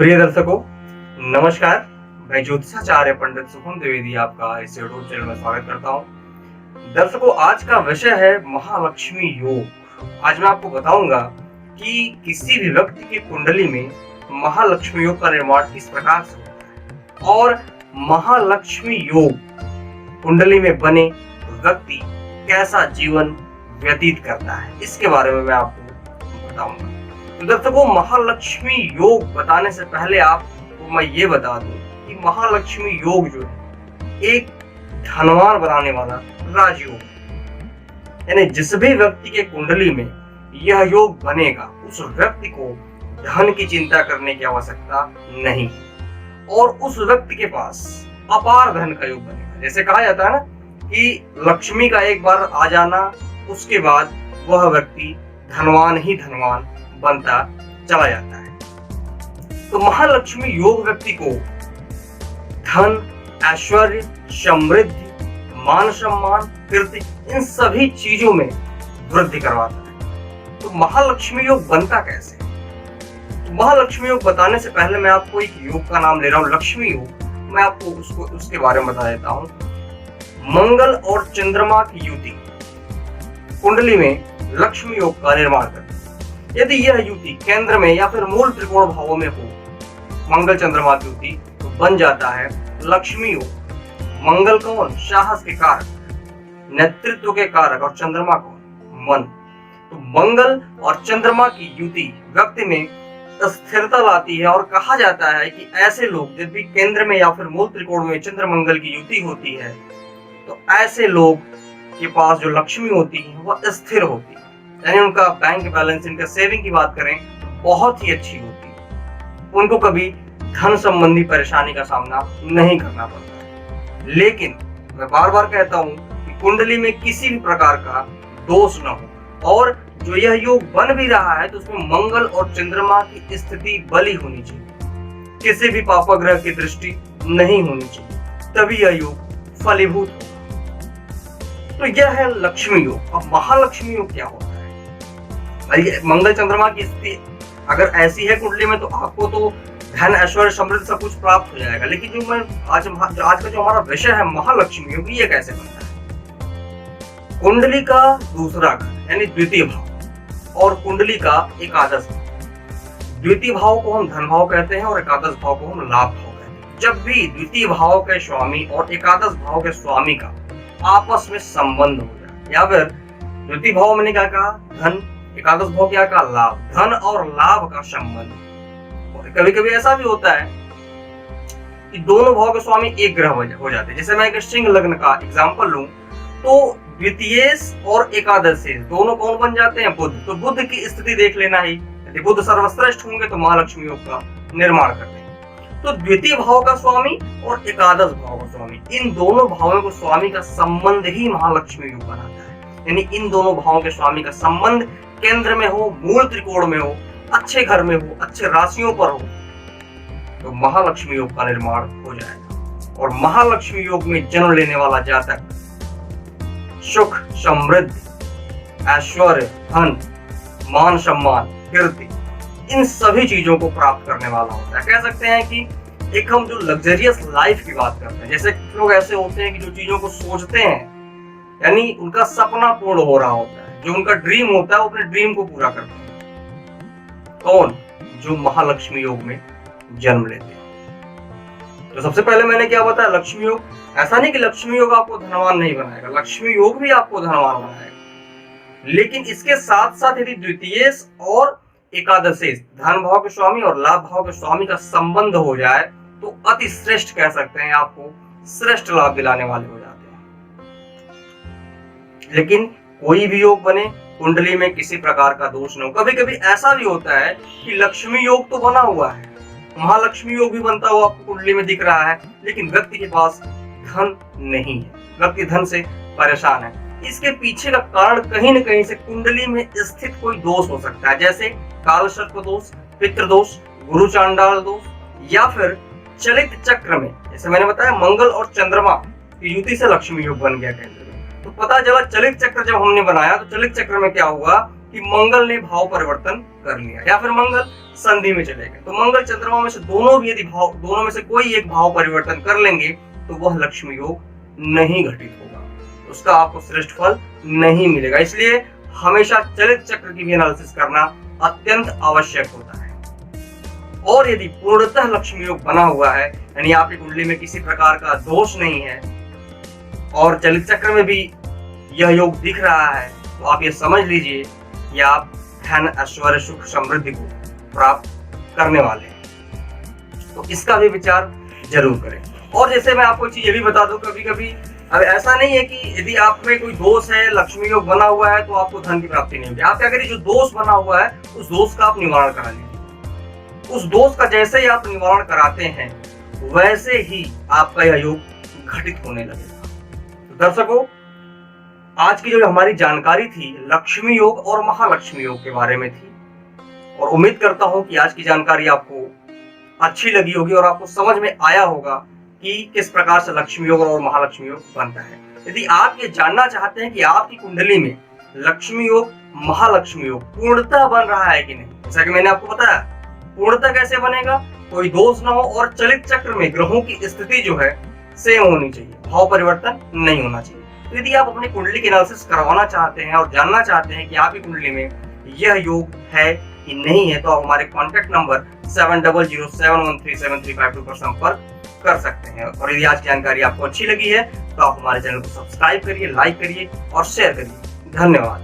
प्रिय दर्शकों, नमस्कार। मैं ज्योतिषाचार्य पंडित सुखम द्विवेदी आपका इस यूट्यूब चैनल में स्वागत करता हूं। दर्शकों, आज का विषय है महालक्ष्मी योग। आज मैं आपको बताऊंगा कि किसी भी व्यक्ति की कुंडली में महालक्ष्मी योग का निर्माण किस प्रकार से होता है और महालक्ष्मी योग कुंडली में बने व्यक्ति कैसा जीवन व्यतीत करता है, इसके बारे में मैं आपको बताऊंगा। तो दर्शकों, महालक्ष्मी योग बताने से पहले आपको मैं ये बता दूं कि महालक्ष्मी योग जो है एक धनवान बनाने वाला राजयोग है। यानी जिस भी व्यक्ति के कुंडली में यह योग बनेगा उस व्यक्ति को धन की चिंता करने की आवश्यकता नहीं और उस व्यक्ति के पास अपार धन का योग बनेगा। जैसे कहा जाता है ना कि लक्ष्मी का एक बार आ जाना, उसके बाद वह व्यक्ति धनवान ही धनवान बनता चला जाता है। तो महालक्ष्मी योग व्यक्ति को धन, ऐश्वर्य, समृद्धि, मान सम्मान, कीर्ति, इन सभी चीजों में वृद्धि करवाता है। तो महालक्ष्मी योग बनता कैसे? तो महालक्ष्मी योग बताने से पहले मैं आपको एक योग का नाम ले रहा हूं, लक्ष्मी योग। मैं आपको उसके बारे में बता देता हूं। मंगल और चंद्रमा की युति कुंडली में लक्ष्मी योग का निर्माण करती है। यदि यह युति केंद्र में या फिर मूल त्रिकोण भावों में हो, मंगल चंद्रमा की युति, तो बन जाता है लक्ष्मी योग। मंगल कौन? साहस के कारक, नेतृत्व के कारक, और चंद्रमा कौन? मन। तो मंगल और चंद्रमा की युति व्यक्ति में स्थिरता लाती है और कहा जाता है कि ऐसे लोग जब भी केंद्र में या फिर मूल त्रिकोण में चंद्र मंगल की युति होती है तो ऐसे लोग के पास जो लक्ष्मी होती है वह स्थिर होती है। यानी उनका बैंक बैलेंस, इनका सेविंग की बात करें बहुत ही अच्छी होती है। उनको कभी धन संबंधी परेशानी का सामना नहीं करना पड़ता है। लेकिन मैं बार बार कहता हूं कि कुंडली में किसी भी प्रकार का दोष न हो और जो यह योग बन भी रहा है तो उसमें मंगल और चंद्रमा की स्थिति बली होनी चाहिए, किसी भी पापग्रह की दृष्टि नहीं होनी चाहिए, तभी यह योग फलीभूत होगा। तो यह है लक्ष्मी योग। अब महालक्ष्मी योग क्या होता है? मंगल चंद्रमा की स्थिति अगर ऐसी है कुंडली में तो आपको तो धन, ऐश्वर्य, समृद्धि सब कुछ प्राप्त हो जाएगा। लेकिन जो मैं आज का जो हमारा विषय है महालक्ष्मी योग, ये कैसे बनता है? कुंडली का दूसरा घर यानी द्वितीय भाव और कुंडली का एकादश भाव। द्वितीय भाव को हम धन भाव कहते हैं और एकादश भाव को हम लाभ भाव कहते हैं। जब भी द्वितीय भाव के स्वामी और एकादश भाव के स्वामी का आपस में संबंध हो जाए, या फिर द्वितीय भाव मैंने क्या कहा? धन, एकादश भाव क्या का? लाभ। धन और लाभ का संबंध। कभी कभी ऐसा भी होता है कि दोनों भाव के स्वामी एक ग्रह हो जाते हैं। जैसे मैं एक सिंह लग्न का एग्जांपल लूं तो द्वितीयेश और एकादशेश दोनों कौन बन जाते हैं? बुध। तो बुध की स्थिति देख लेना ही, यदि बुध सर्वश्रेष्ठ होंगे तो महालक्ष्मी योग का निर्माण करते हैं। तो द्वितीय भाव का स्वामी और एकादश भाव का स्वामी, इन दोनों भावों को स्वामी का संबंध ही महालक्ष्मी योग बनाता है। यानी इन दोनों भावों के स्वामी का संबंध केंद्र में हो, मूल त्रिकोण में हो, अच्छे घर में हो, अच्छे राशियों पर हो, तो महालक्ष्मी योग का निर्माण हो जाएगा। और महालक्ष्मी योग में जन्म लेने वाला जातक सुख, समृद्धि, ऐश्वर्य, धन, मान सम्मान, कीर्ति, इन सभी चीजों को प्राप्त करने वाला होता है। कह सकते हैं कि एक हम जो लग्जरियस लाइफ की बात करते हैं, जैसे लोग ऐसे होते हैं कि जो चीजों को सोचते हैं यानी उनका सपना पूर्ण हो रहा होता है, जो उनका ड्रीम होता है वो अपने ड्रीम को पूरा करते हैं। कौन? जो महालक्ष्मी योग में जन्म लेते हैं। तो सबसे पहले मैंने क्या बताया? लक्ष्मी योग। ऐसा नहीं कि लक्ष्मी योग आपको धनवान नहीं बनाएगा, लक्ष्मी योग भी आपको धनवान बनाएगा। लेकिन इसके साथ साथ यदि द्वितीयेश और एकादशेश धन भाव के स्वामी और लाभ भाव के स्वामी का संबंध हो जाए तो अति श्रेष्ठ कह सकते हैं, आपको श्रेष्ठ लाभ दिलाने वाले हो जाते हैं। लेकिन कोई भी योग बने, कुंडली में किसी प्रकार का दोष न हो। कभी कभी ऐसा भी होता है कि लक्ष्मी योग तो बना हुआ है, महालक्ष्मी योग भी बनता हुआ आपको कुंडली में दिख रहा है, लेकिन व्यक्ति के पास धन नहीं है, व्यक्ति धन से परेशान है। इसके पीछे का कारण कहीं न कहीं से कुंडली में स्थित कोई दोष हो सकता है, जैसे काल सर्प दोष, पितृ दोष, गुरु चांडाल दोष, या फिर चलित चक्र में, जैसे मैंने बताया मंगल और चंद्रमा की युति से लक्ष्मी योग बन गया केंद्र में। तो पता चला चलित चक्र जब हमने बनाया तो चलित चक्र में क्या हुआ कि मंगल ने भाव परिवर्तन कर लिया या फिर मंगल संधि में चले गए, तो मंगल चंद्रमा में से दोनों भी यदि दोनों में से कोई एक भाव परिवर्तन कर लेंगे तो वह लक्ष्मी योग नहीं घटित होगा, उसका आपको श्रेष्ठ फल नहीं मिलेगा। इसलिए हमेशा चलित चक्र की भी एनालिसिस करना अत्यंत आवश्यक होता है। और यदि पूर्णतः लक्ष्मी योग बना हुआ है, यानी आपकी कुंडली में किसी प्रकार का दोष नहीं है और चलित चक्र में भी यह योग दिख रहा है, तो आप ये समझ लीजिए कि आप धन, ऐश्वर्य, सुख, समृद्धि को प्राप्त करने वाले हैं। तो इसका भी विचार जरूर करें। और जैसे मैं आपको चीज ये भी बता दूं, कभी कभी अब ऐसा नहीं है कि यदि आप में कोई दोष है, लक्ष्मी योग बना हुआ है, तो आपको धन की प्राप्ति नहीं होगी। आप क्या करिए, जो दोष बना हुआ है उस दोष का आप निवारण करा लीजिए। उस दोष का जैसे ही आप निवारण कराते हैं वैसे ही आपका यह योग घटित होने लगेगा। तो दर्शकों, आज की जो हमारी जानकारी थी लक्ष्मी योग और महालक्ष्मी योग के बारे में थी, और उम्मीद करता हूं कि आज की जानकारी आपको अच्छी लगी होगी और आपको समझ में आया होगा कि किस प्रकार से लक्ष्मी योग और महालक्ष्मी योग बनता है। यदि आप ये जानना चाहते हैं कि आपकी कुंडली में लक्ष्मी योग, महालक्ष्मी योग पूर्णतः बन रहा है कि नहीं, जैसा कि मैंने आपको बताया, पूर्णतः कैसे बनेगा, कोई दोष ना हो और चलित चक्र में ग्रहों की स्थिति जो है सेम होनी चाहिए, भाव परिवर्तन नहीं होना चाहिए। तो यदि आप अपनी कुंडली की एनालिसिस करवाना चाहते हैं और जानना चाहते हैं कि आपकी कुंडली में यह योग है कि नहीं है, तो आप हमारे कॉन्टैक्ट नंबर 7007137352 पर संपर्क कर सकते हैं। और यदि आज की जानकारी आपको अच्छी लगी है तो आप हमारे चैनल को सब्सक्राइब करिए, लाइक करिए और शेयर करिए। धन्यवाद।